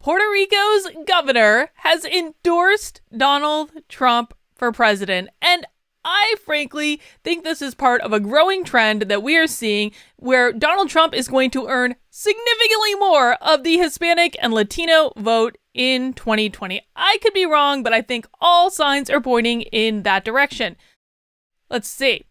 Puerto Rico's governor has endorsed Donald Trump for president, and I frankly think this is part of a growing trend that we are seeing where Donald Trump is going to earn significantly more of the Hispanic and Latino vote in 2020. I could be wrong, but I think all signs are pointing in that direction. Let's see.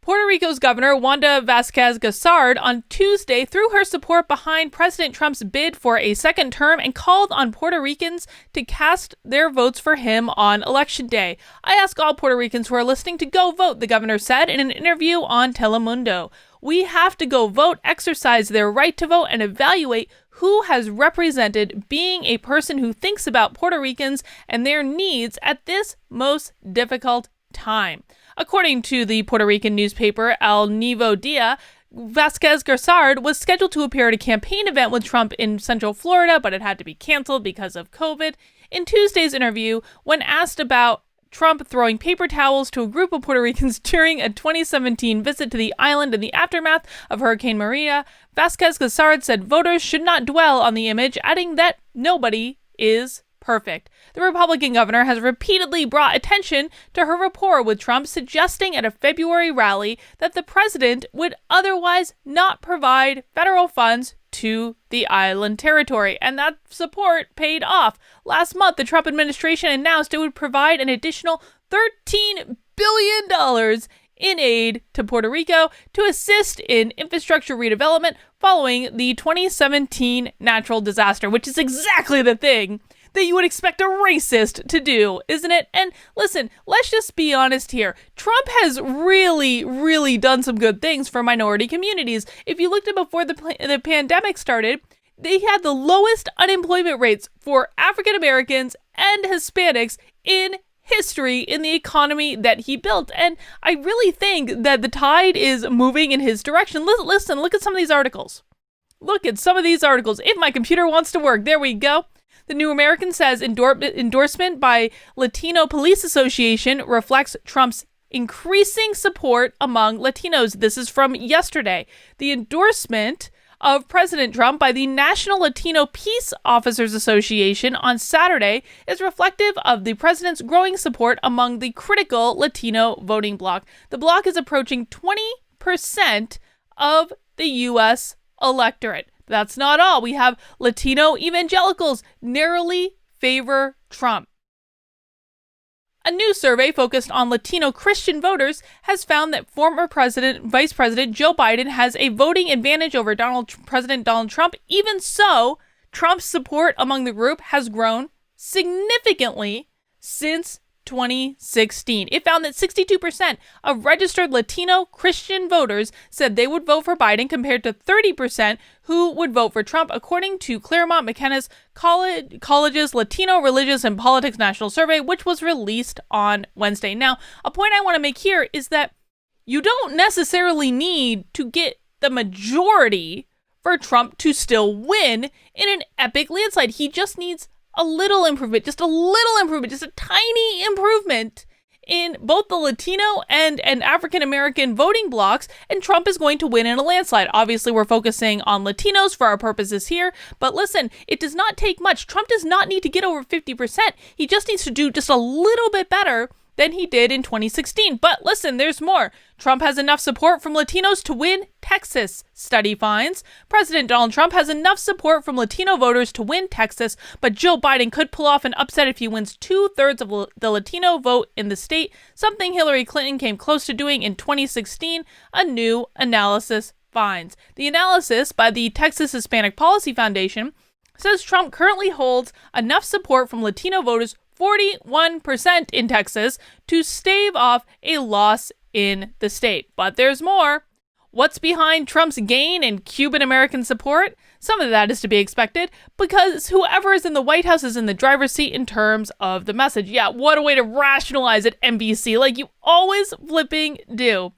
Puerto Rico's governor, Wanda Vázquez-Garcard, on Tuesday threw her support behind President Trump's bid for a second term and called on Puerto Ricans to cast their votes for him on Election Day. I ask all Puerto Ricans who are listening to go vote, the governor said in an interview on Telemundo. We have to go vote, exercise their right to vote, and evaluate who has represented being a person who thinks about Puerto Ricans and their needs at this most difficult time. According to the Puerto Rican newspaper El Nuevo Dia, Vázquez-Garcard was scheduled to appear at a campaign event with Trump in Central Florida, but it had to be canceled because of COVID. In Tuesday's interview, when asked about Trump throwing paper towels to a group of Puerto Ricans during a 2017 visit to the island in the aftermath of Hurricane Maria, Vázquez-Garcard said voters should not dwell on the image, adding that nobody is perfect. The Republican governor has repeatedly brought attention to her rapport with Trump, suggesting at a February rally that the president would otherwise not provide federal funds to the island territory. And that support paid off. Last month, the Trump administration announced it would provide an additional $13 billion in aid to Puerto Rico to assist in infrastructure redevelopment following the 2017 natural disaster, which is exactly the thing that you would expect a racist to do, isn't it? And listen, let's just be honest here. Trump has really done some good things for minority communities. If you looked at before the pandemic started, they had the lowest unemployment rates for African Americans and Hispanics in history in the economy that he built. And I really think that the tide is moving in his direction. Listen, look at some of these articles. If my computer wants to work, there we go. The New American says endorsement by Latino Police Association reflects Trump's increasing support among Latinos. This is from yesterday. The endorsement of President Trump by the National Latino Peace Officers Association on Saturday is reflective of the president's growing support among the critical Latino voting bloc. The bloc is approaching 20% of the U.S. electorate. That's not all. We have Latino evangelicals narrowly favor Trump. A new survey focused on Latino Christian voters has found that former Vice President Joe Biden has a voting advantage over President Donald Trump. Even so, Trump's support among the group has grown significantly since 2016. It found that 62% of registered Latino Christian voters said they would vote for Biden compared to 30% who would vote for Trump, according to Claremont McKenna's College's Latino Religious and Politics National Survey, which was released on Wednesday. Now, a point I want to make here is that you don't necessarily need to get the majority for Trump to still win in an epic landslide. He just needs a little improvement, just a tiny improvement in both the Latino and African American voting blocs, and Trump is going to win in a landslide. Obviously, we're focusing on Latinos for our purposes here, but listen, it does not take much. Trump does not need to get over 50%. He just needs to do just a little bit better than he did in 2016. But listen, there's more. Trump has enough support from Latinos to win Texas, study finds. President Donald Trump has enough support from Latino voters to win Texas, but Joe Biden could pull off an upset if he wins 2/3 of the Latino vote in the state, something Hillary Clinton came close to doing in 2016, a new analysis finds. The analysis by the Texas Hispanic Policy Foundation says Trump currently holds enough support from Latino voters, 41% in Texas, to stave off a loss in the state. But there's more. What's behind Trump's gain in Cuban American support? Some of that is to be expected because whoever is in the White House is in the driver's seat in terms of the message. Yeah, what a way to rationalize it, NBC, like you always flipping do.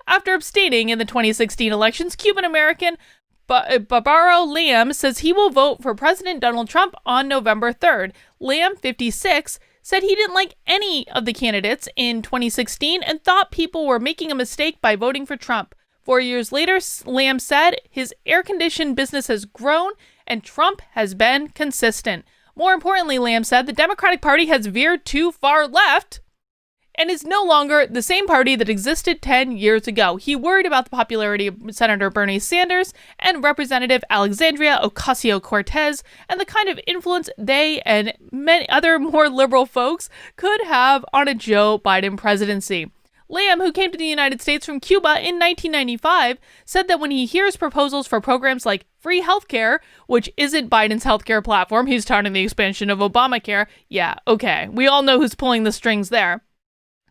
After abstaining in the 2016 elections, Cuban American Barbaro Lamb says he will vote for President Donald Trump on November 3rd. Lamb, 56, said he didn't like any of the candidates in 2016 and thought people were making a mistake by voting for Trump. 4 years later, Lamb said his air-conditioned business has grown and Trump has been consistent. More importantly, Lamb said, the Democratic Party has veered too far left and is no longer the same party that existed 10 years ago. He worried about the popularity of Senator Bernie Sanders and Representative Alexandria Ocasio-Cortez and the kind of influence they and many other more liberal folks could have on a Joe Biden presidency. Lamb, who came to the United States from Cuba in 1995, said that when he hears proposals for programs like free healthcare, which isn't Biden's healthcare platform, he's touting the expansion of Obamacare. Yeah, okay, we all know who's pulling the strings there.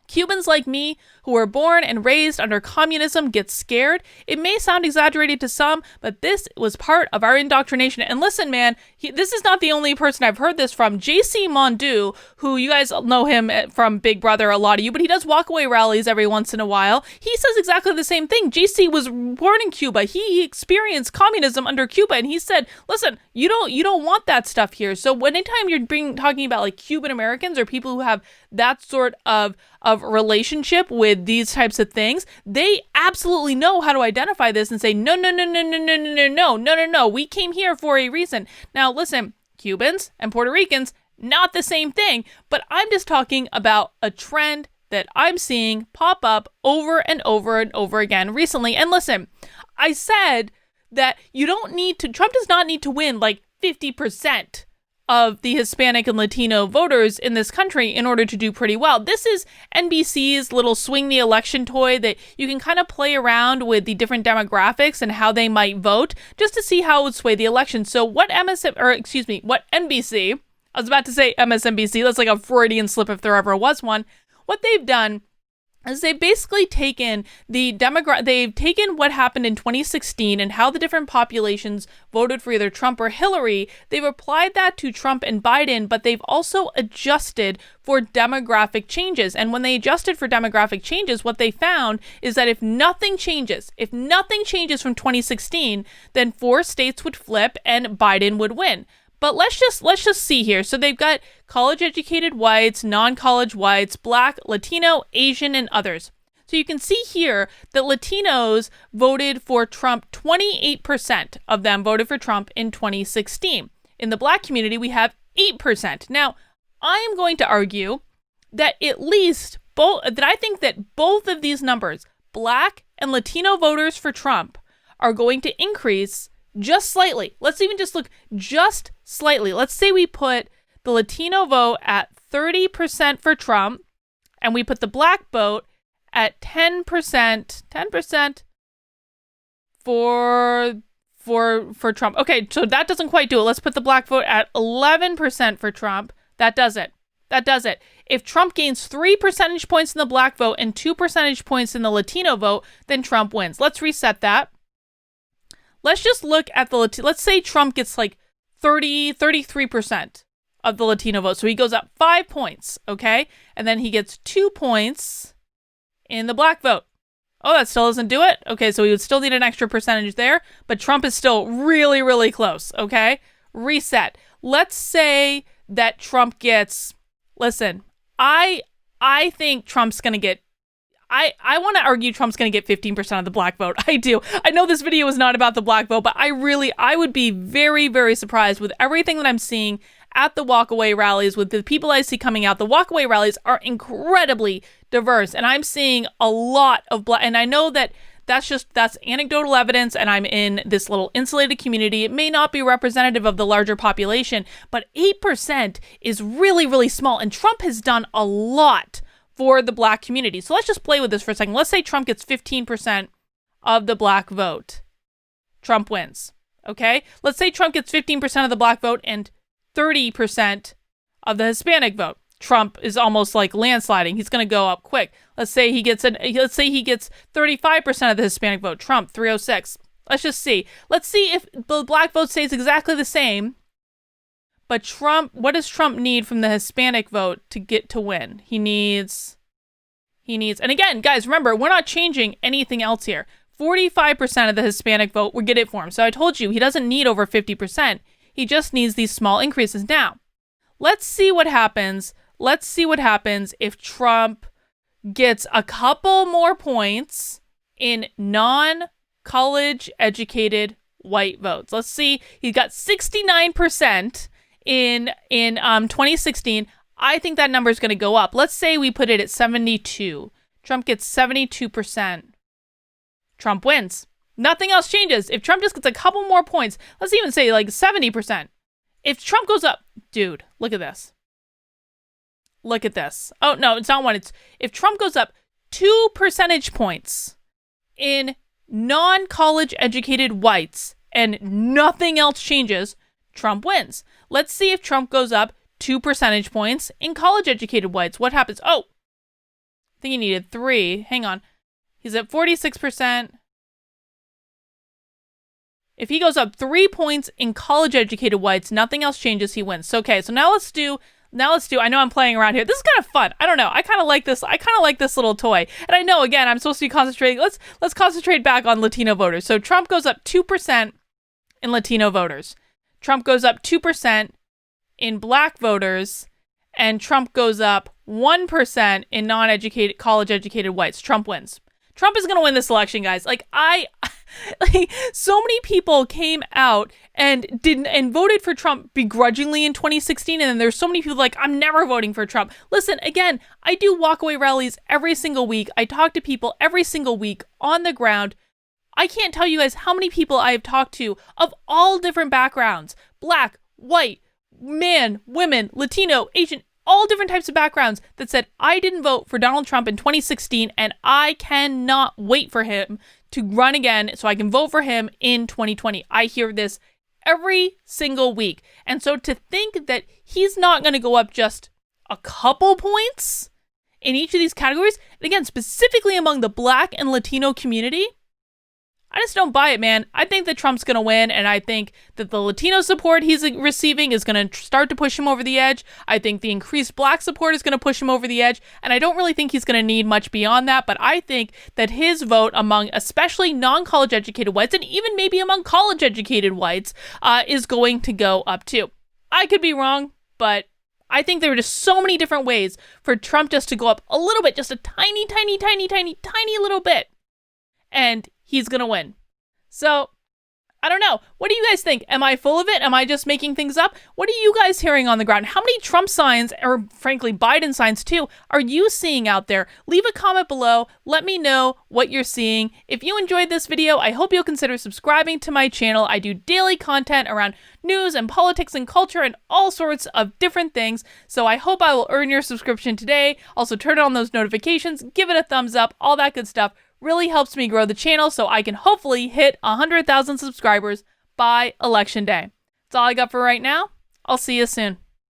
Cubans like me, who were born and raised under communism, get scared. It may sound exaggerated to some, but this was part of our indoctrination. And listen, man, this is not the only person I've heard this from. J.C. Mondu, who you guys know him from Big Brother, a lot of you, but he does walkaway rallies every once in a while. He says exactly the same thing. J.C. was born in Cuba. He experienced communism under Cuba, and he said, listen, you don't want that stuff here. So anytime you're talking about like Cuban Americans or people who have that sort of relationship with these types of things, they absolutely know how to identify this and say, no, we came here for a reason. Now, listen, Cubans and Puerto Ricans, not the same thing, but I'm just talking about a trend that I'm seeing pop up over and over and over again recently. And listen, I said that Trump does not need to win like 50% of the Hispanic and Latino voters in this country in order to do pretty well. This is NBC's little swing the election toy that you can kind of play around with the different demographics and how they might vote just to see how it would sway the election. So what NBC, I was about to say MSNBC, that's like a Freudian slip if there ever was one. What they've done is they've basically taken they've taken what happened in 2016 and how the different populations voted for either Trump or Hillary. They've applied that to Trump and Biden, but they've also adjusted for demographic changes. And when they adjusted for demographic changes, what they found is that if nothing changes from 2016, then 4 states would flip and Biden would win. But let's just see here. So they've got college-educated whites, non-college whites, Black, Latino, Asian, and others. So you can see here that Latinos voted for Trump. 28% of them voted for Trump in 2016. In the Black community, we have 8%. Now, I am going to argue that I think that both of these numbers, Black and Latino voters for Trump, are going to increase just slightly. Let's even just look just slightly. Let's say we put the Latino vote at 30% for Trump, and we put the Black vote at 10% for Trump. Okay, so that doesn't quite do it. Let's put the Black vote at 11% for Trump. That does it. If Trump gains 3 percentage points in the Black vote and 2 percentage points in the Latino vote, then Trump wins. Let's reset that. Let's just look at let's say Trump gets like 33% of the Latino vote. So he goes up 5 points, okay? And then he gets 2 points in the Black vote. Oh, that still doesn't do it? Okay, so we would still need an extra percentage there, but Trump is still really, really close, okay? Reset. Let's say that Trump gets, listen, I think Trump's going to get, I want to argue Trump's going to get 15% of the Black vote. I do. I know this video is not about the Black vote, but I would be very, very surprised with everything that I'm seeing at the walkaway rallies, with the people I see coming out. The walkaway rallies are incredibly diverse, and I'm seeing a lot of Black, and I know that that's anecdotal evidence, and I'm in this little insulated community. It may not be representative of the larger population, but 8% is really, really small, and Trump has done a lot for the Black community. So let's just play with this for a second. Let's say Trump gets 15% of the Black vote. Trump wins, okay? Let's say Trump gets 15% of the Black vote and 30% of the Hispanic vote. Trump is almost like landsliding. He's going to go up quick. Let's say he gets 35% of the Hispanic vote. Trump 306. Let's just see. Let's see if the Black vote stays exactly the same. But Trump, what does Trump need from the Hispanic vote to get to win? He needs, and again, guys, remember, we're not changing anything else here. 45% of the Hispanic vote would get it for him. So I told you, he doesn't need over 50%. He just needs these small increases. Now, let's see what happens. Let's see what happens if Trump gets a couple more points in non-college educated white votes. Let's see. He got 69% in 2016. I think that number is going to go up. Let's say we put it at 72. Trump gets 72%. Trump wins. Nothing else changes. If Trump just gets a couple more points, let's even say like 70%. If Trump goes up, dude, look at this. Look at this. Oh, no, it's not one. It's if Trump goes up 2 percentage points in non-college educated whites and nothing else changes, Trump wins. Let's see if Trump goes up 2 percentage points in college educated whites. What happens? Oh, I think he needed 3. Hang on. He's at 46%. If he goes up 3 points in college educated whites, nothing else changes, he wins. So, okay, so now let's do, I know I'm playing around here. This is kind of fun. I don't know. I kind of like this little toy. And I know, again, I'm supposed to be concentrating. Let's concentrate back on Latino voters. So Trump goes up 2% in Latino voters. Trump goes up 2% in black voters. And Trump goes up 1% in non-educated, college educated whites. Trump wins. Trump is going to win this election, guys. Like so many people came out and voted for Trump begrudgingly in 2016, and then there's so many people like, I'm never voting for Trump. Listen, again, I do walkaway rallies every single week. I talk to people every single week on the ground. I can't tell you guys how many people I have talked to of all different backgrounds, black, white, man, women, Latino, Asian, all different types of backgrounds, that said, I didn't vote for Donald Trump in 2016, and I cannot wait for him to run again so I can vote for him in 2020. I hear this every single week. And so to think that he's not going to go up just a couple points in each of these categories, and again, specifically among the black and Latino community, I just don't buy it, man. I think that Trump's going to win, and I think that the Latino support he's receiving is going to start to push him over the edge. I think the increased black support is going to push him over the edge, and I don't really think he's going to need much beyond that, but I think that his vote among especially non-college educated whites, and even maybe among college educated whites, is going to go up too. I could be wrong, but I think there are just so many different ways for Trump just to go up a little bit, just a tiny little bit, and he's going to win. So, I don't know. What do you guys think? Am I full of it? Am I just making things up? What are you guys hearing on the ground? How many Trump signs, or frankly Biden signs too, are you seeing out there? Leave a comment below. Let me know what you're seeing. If you enjoyed this video, I hope you'll consider subscribing to my channel. I do daily content around news and politics and culture and all sorts of different things. So I hope I will earn your subscription today. Also turn on those notifications, give it a thumbs up, all that good stuff. Really helps me grow the channel so I can hopefully hit 100,000 subscribers by election day. That's all I got for right now. I'll see you soon.